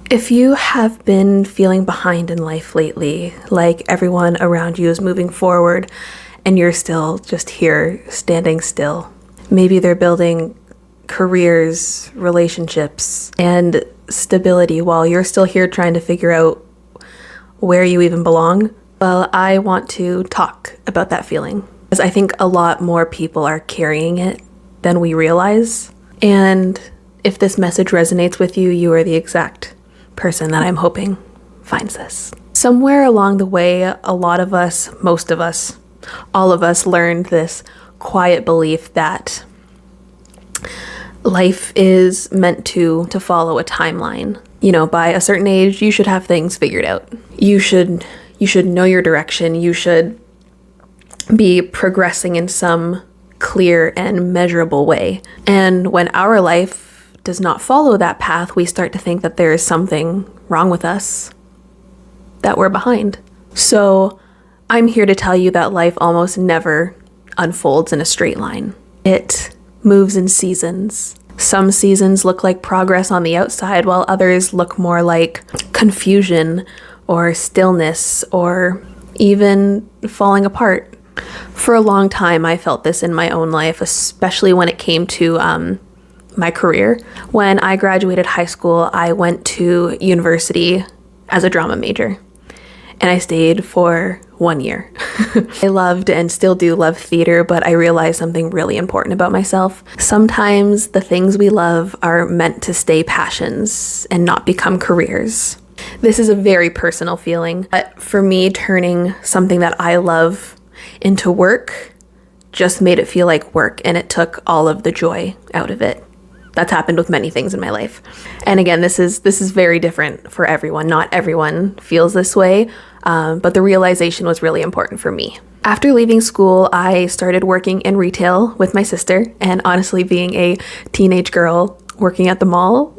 If you have been feeling behind in life lately, like everyone around you is moving forward and you're still just here standing still, maybe they're building careers, relationships, and stability while you're still here trying to figure out where you even belong, well, I want to talk about that feeling, because I think a lot more people are carrying it than we realize. And if this message resonates with you, you are the exact person that I'm hoping finds this. Somewhere along the way, a lot of us, most of us, all of us learned this quiet belief that life is meant to follow a timeline. You know, by a certain age, you should have things figured out. You should know your direction. You should be progressing in some clear and measurable way. And when our life does not follow that path, we start to think that there is something wrong with us, that we're behind. So I'm here to tell you that life almost never unfolds in a straight line. It moves in seasons. Some seasons look like progress on the outside, while others look more like confusion or stillness or even falling apart. For a long time, I felt this in my own life, especially when it came to my career. When I graduated high school, I went to university as a drama major, and I stayed for 1 year. I loved and still do love theater, but I realized something really important about myself. Sometimes the things we love are meant to stay passions and not become careers. This is a very personal feeling, but for me, turning something that I love into work just made it feel like work, and it took all of the joy out of it. That's happened with many things in my life. And again, this is very different for everyone. Not everyone feels this way, but the realization was really important for me. After leaving school, I started working in retail with my sister, and honestly, being a teenage girl working at the mall,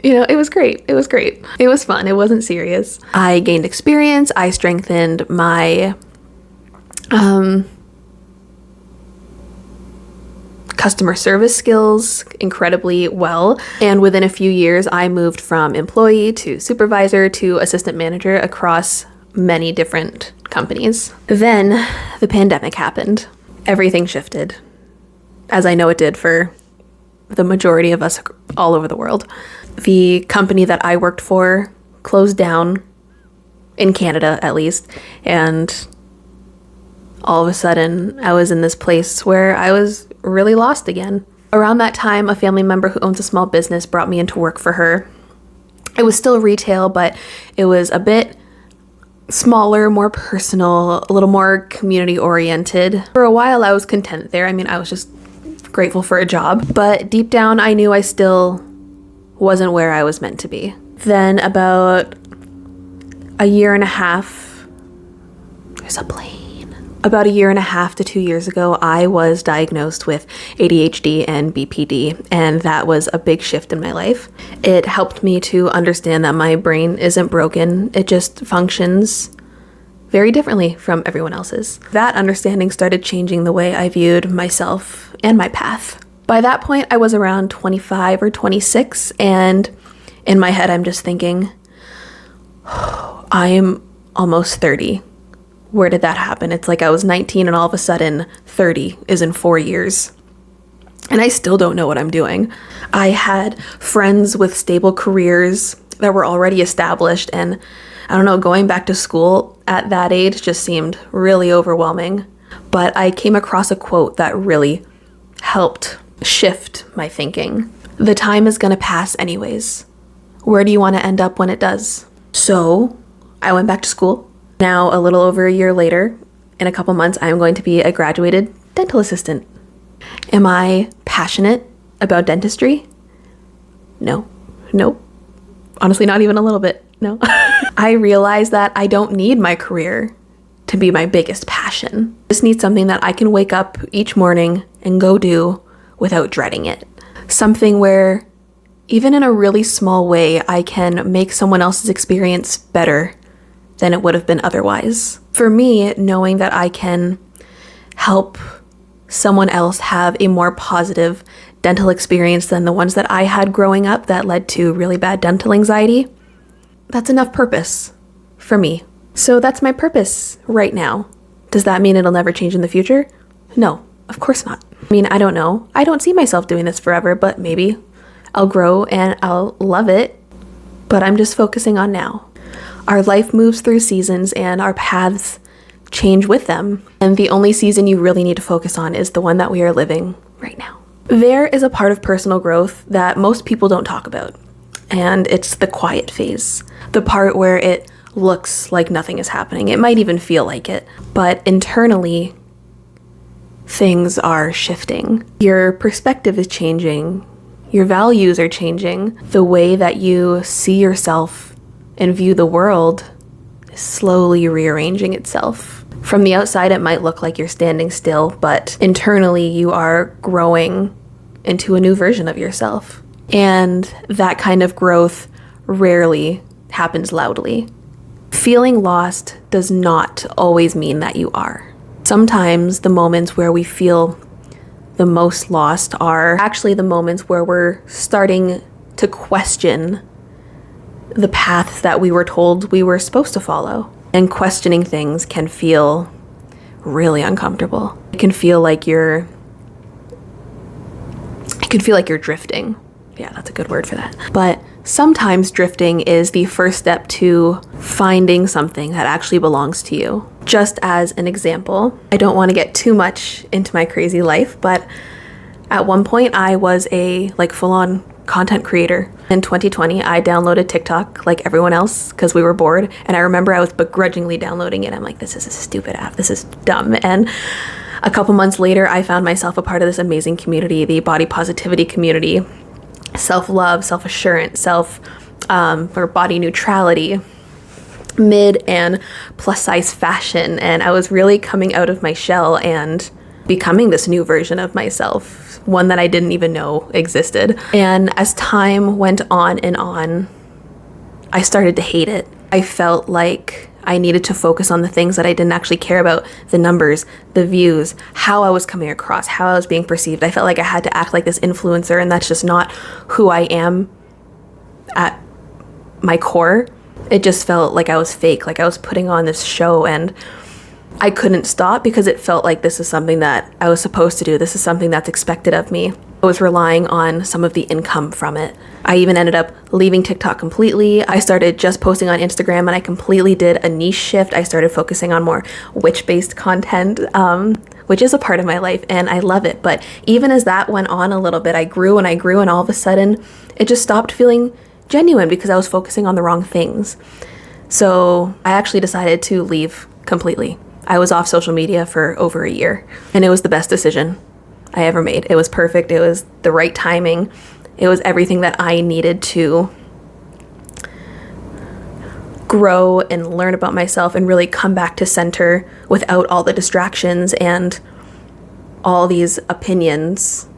you know, it was great. It was great. It was fun. It wasn't serious. I gained experience. I strengthened my customer service skills incredibly well. And within a few years, I moved from employee to supervisor to assistant manager across many different companies. Then the pandemic happened. Everything shifted, as I know it did for the majority of us all over the world. The company that I worked for closed down, in Canada at least, and all of a sudden I was in this place where I was really lost again. Around that time, a family member who owns a small business brought me into work for her. It was still retail, but it was a bit smaller, more personal, a little more community oriented. For a while, I was content there. I mean, I was just grateful for a job, but deep down, I knew I still wasn't where I was meant to be. Then about a year and a half, there's a plane. About a year and a half to 2 years ago, I was diagnosed with ADHD and BPD, and that was a big shift in my life. It helped me to understand that my brain isn't broken. It just functions very differently from everyone else's. That understanding started changing the way I viewed myself and my path. By that point, I was around 25 or 26, and in my head, I'm just thinking, I'm almost 30. Where did that happen? It's like I was 19 and all of a sudden 30 is in 4 years. And I still don't know what I'm doing. I had friends with stable careers that were already established, and I don't know, going back to school at that age just seemed really overwhelming. But I came across a quote that really helped shift my thinking. The time is gonna pass anyways. Where do you want to end up when it does? So I went back to school. Now, a little over a year later, in a couple months, I'm going to be a graduated dental assistant. Am I passionate about dentistry? No. Nope. Honestly, not even a little bit. No. I realize that I don't need my career to be my biggest passion. I just need something that I can wake up each morning and go do without dreading it. Something where, even in a really small way, I can make someone else's experience better than it would have been otherwise. For me, knowing that I can help someone else have a more positive dental experience than the ones that I had growing up that led to really bad dental anxiety, that's enough purpose for me. So that's my purpose right now. Does that mean it'll never change in the future? No, of course not. I mean, I don't know. I don't see myself doing this forever, but maybe I'll grow and I'll love it. But I'm just focusing on now. Our life moves through seasons and our paths change with them. And the only season you really need to focus on is the one that we are living right now. There is a part of personal growth that most people don't talk about. And it's the quiet phase. The part where it looks like nothing is happening. It might even feel like it. But internally, things are shifting. Your perspective is changing. Your values are changing. The way that you see yourself and view the world is slowly rearranging itself. From the outside, it might look like you're standing still, but internally you are growing into a new version of yourself. And that kind of growth rarely happens loudly. Feeling lost does not always mean that you are. Sometimes the moments where we feel the most lost are actually the moments where we're starting to question the paths that we were told we were supposed to follow. And questioning things can feel really uncomfortable. It can feel like you're drifting. Yeah, that's a good word for that. But sometimes drifting is the first step to finding something that actually belongs to you. Just as an example, I don't want to get too much into my crazy life, but at one point I was a full-on content creator. In 2020, I downloaded TikTok like everyone else because we were bored. And I remember I was begrudgingly downloading it. I'm like, this is a stupid app. This is dumb. And a couple months later, I found myself a part of this amazing community, the body positivity community, self-love, self-assurance, or body neutrality, mid and plus size fashion. And I was really coming out of my shell and becoming this new version of myself, one that I didn't even know existed. And as time went on and on, I started to hate it. I felt like I needed to focus on the things that I didn't actually care about, the numbers, the views, how I was coming across, how I was being perceived. I felt like I had to act like this influencer, and that's just not who I am at my core. It just felt like I was fake, like I was putting on this show, and I couldn't stop because it felt like this is something that I was supposed to do. This is something that's expected of me. I was relying on some of the income from it. I even ended up leaving TikTok completely. I started just posting on Instagram, and I completely did a niche shift. I started focusing on more witch-based content, which is a part of my life, and I love it. But even as that went on a little bit, I grew, and all of a sudden it just stopped feeling genuine because I was focusing on the wrong things. So I actually decided to leave completely. I was off social media for over a year, and it was the best decision I ever made. It was perfect. It was the right timing. It was everything that I needed to grow and learn about myself and really come back to center without all the distractions and all these opinions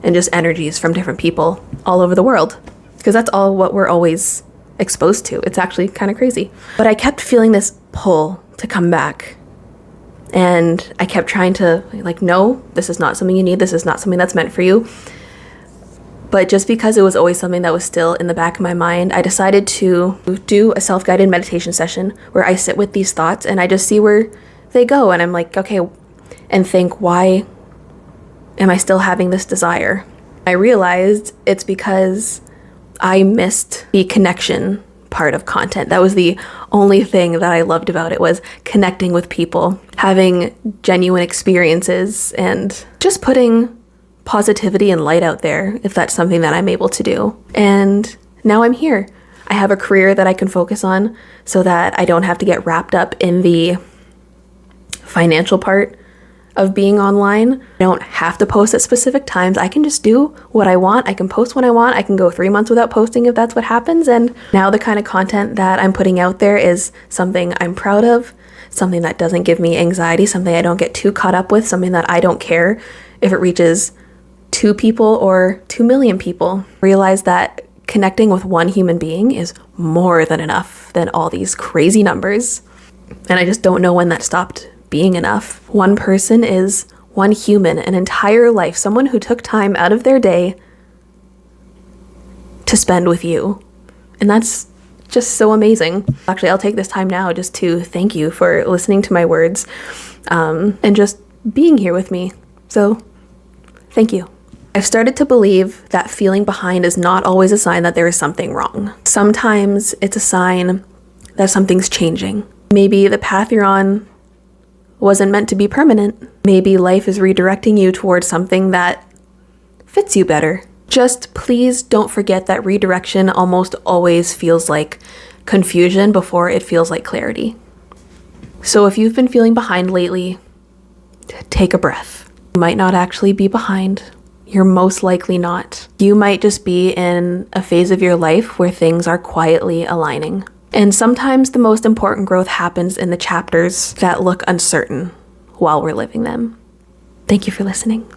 and just energies from different people all over the world. Because that's all what we're always exposed to. It's actually kind of crazy. But I kept feeling this pull to come back. And I kept trying to no, this is not something you need. This is not something that's meant for you. But just because it was always something that was still in the back of my mind, I decided to do a self-guided meditation session where I sit with these thoughts and I just see where they go. And I'm like, okay, and think, why am I still having this desire? I realized it's because I missed the connection part of content. That was the only thing that I loved about it, was connecting with people, having genuine experiences, and just putting positivity and light out there if that's something that I'm able to do. And now I'm here. I have a career that I can focus on so that I don't have to get wrapped up in the financial part of being online. I don't have to post at specific times. I can just do what I want. I can post when I want. I can go 3 months without posting if that's what happens. And now the kind of content that I'm putting out there is something I'm proud of, something that doesn't give me anxiety, something I don't get too caught up with, something that I don't care if it reaches 2 people or 2 million people. Realize that connecting with one human being is more than enough than all these crazy numbers. And I just don't know when that stopped being enough. One person is one human, an entire life, someone who took time out of their day to spend with you. And that's just so amazing. Actually, I'll take this time now just to thank you for listening to my words and just being here with me. So thank you. I've started to believe that feeling behind is not always a sign that there is something wrong. Sometimes it's a sign that something's changing. Maybe the path you're on wasn't meant to be permanent. Maybe life is redirecting you towards something that fits you better. Just please don't forget that redirection almost always feels like confusion before it feels like clarity. So if you've been feeling behind lately, take a breath. You might not actually be behind. You're most likely not. You might just be in a phase of your life where things are quietly aligning. And sometimes the most important growth happens in the chapters that look uncertain while we're living them. Thank you for listening.